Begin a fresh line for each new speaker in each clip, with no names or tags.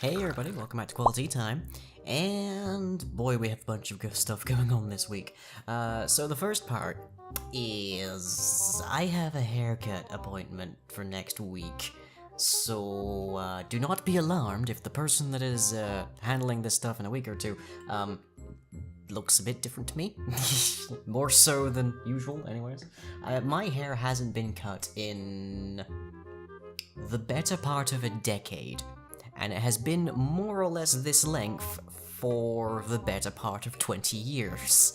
Hey everybody, welcome back to Quali-Tea time, and boy we have a bunch of good stuff going on this week. So the first part is I have a haircut appointment for next week, so do not be alarmed if the person that is handling this stuff in a week or two looks a bit different to me. More so than usual anyways. My hair hasn't been cut in the better part of a decade. And it has been more or less this length for the better part of 20 years.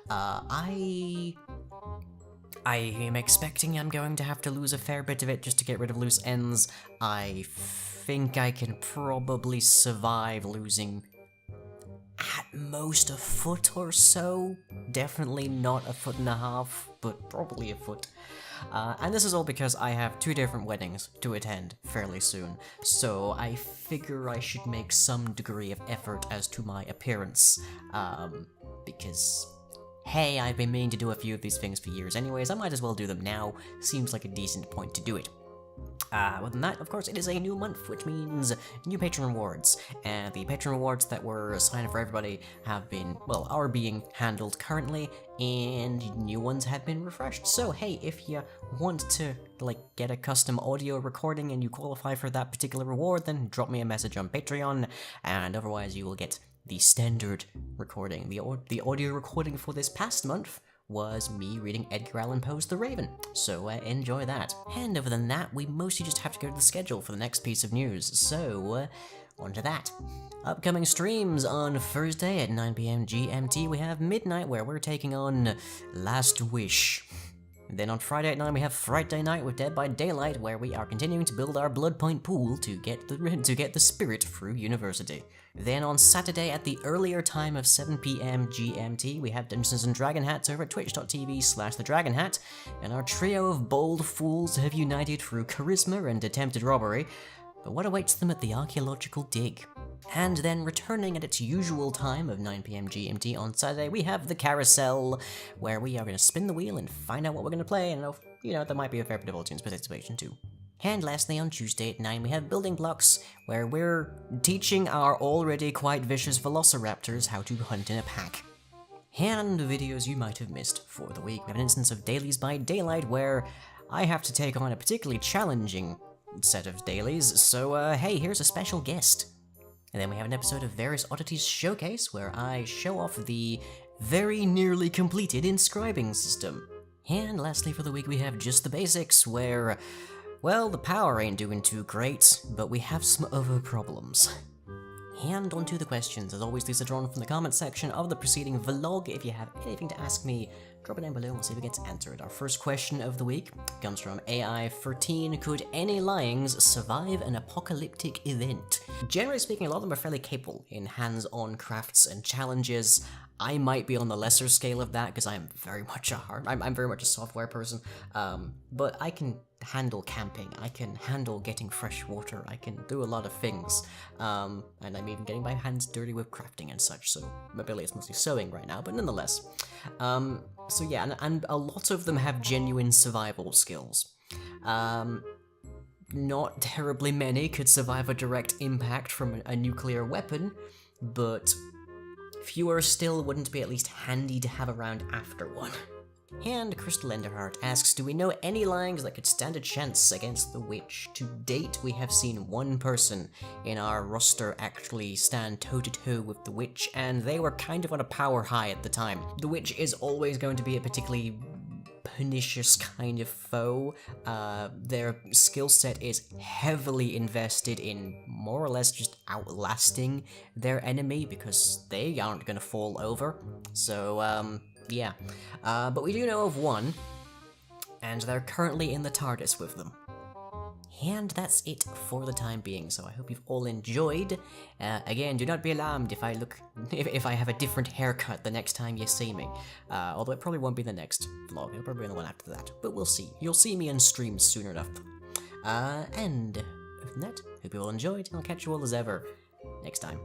I am expecting I'm going to have to lose a fair bit of it just to get rid of loose ends. I think I can probably survive losing at most a foot or so. Definitely not a foot and a half, but probably a foot. And this is all because I have 2 different weddings to attend fairly soon, so I figure I should make some degree of effort as to my appearance, because, hey, I've been meaning to do a few of these things for years anyways, I might as well do them now. Seems like a decent point to do it. Other than that, of course, it is a new month, which means new patron rewards, and the patron rewards that were assigned for everybody have been, well, are being handled currently, and new ones have been refreshed. So, hey, if you want to, like, get a custom audio recording and you qualify for that particular reward, then drop me a message on Patreon, and otherwise you will get the standard recording. The audio recording for this past month was me reading Edgar Allan Poe's The Raven, so enjoy that. And other than that, we mostly just have to go to the schedule for the next piece of news, so on to that. Upcoming streams on Thursday at 9 PM GMT, we have Midnight, where we're taking on Last Wish. Then on Friday at 9 we have Friday Night with Dead by Daylight, where we are continuing to build our blood point pool to get the spirit through university. Then on Saturday at the earlier time of 7 PM GMT, we have Dungeons & Dragon Hats over at twitch.tv/thedragonhat, and our trio of bold fools have united through charisma and attempted robbery. But what awaits them at the archaeological dig? And then returning at its usual time of 9 PM GMT on Saturday, we have the Carousel, where we are going to spin the wheel and find out what we're going to play, and there might be a fair bit of audience participation too. And lastly, on Tuesday at 9, we have Building Blocks, where we're teaching our already quite vicious velociraptors how to hunt in a pack. And videos you might have missed for the week. We have an instance of Dailies by Daylight, where I have to take on a particularly challenging set of dailies, so hey, here's a special guest. And then we have an episode of Various Oddities Showcase, where I show off the very nearly completed inscribing system. And lastly for the week we have Just the Basics, where, well, the power ain't doing too great, but we have some other problems. And on to the questions. As always, these are drawn from the comment section of the preceding vlog. If you have anything to ask me, drop it down below and we'll see if it gets answered. Our first question of the week comes from AI13. Could any lyings survive an apocalyptic event? Generally speaking, a lot of them are fairly capable in hands-on crafts and challenges. I might be on the lesser scale of that because I'm very much I'm very much a software person, but I can handle camping, I can handle getting fresh water, I can do a lot of things, and I'm even getting my hands dirty with crafting and such, so my ability is mostly sewing right now, but nonetheless. So yeah, and a lot of them have genuine survival skills. Not terribly many could survive a direct impact from a nuclear weapon, but fewer still wouldn't be at least handy to have around after one. And Crystal Enderheart asks, do we know any lyings that could stand a chance against the witch? To date, we have seen one person in our roster actually stand toe-to-toe with the witch, and they were kind of on a power high at the time. The witch is always going to be a particularly pernicious kind of foe. Their skill set is heavily invested in more or less just outlasting their enemy, because they aren't gonna fall over. So, yeah. But we do know of one, and they're currently in the TARDIS with them. And that's it for the time being, so I hope you've all enjoyed. Again, do not be alarmed if I have a different haircut the next time you see me. Although it probably won't be the next vlog, it'll probably be the one after that, but we'll see. You'll see me on stream soon enough. And other than that, hope you all enjoyed, and I'll catch you all as ever next time.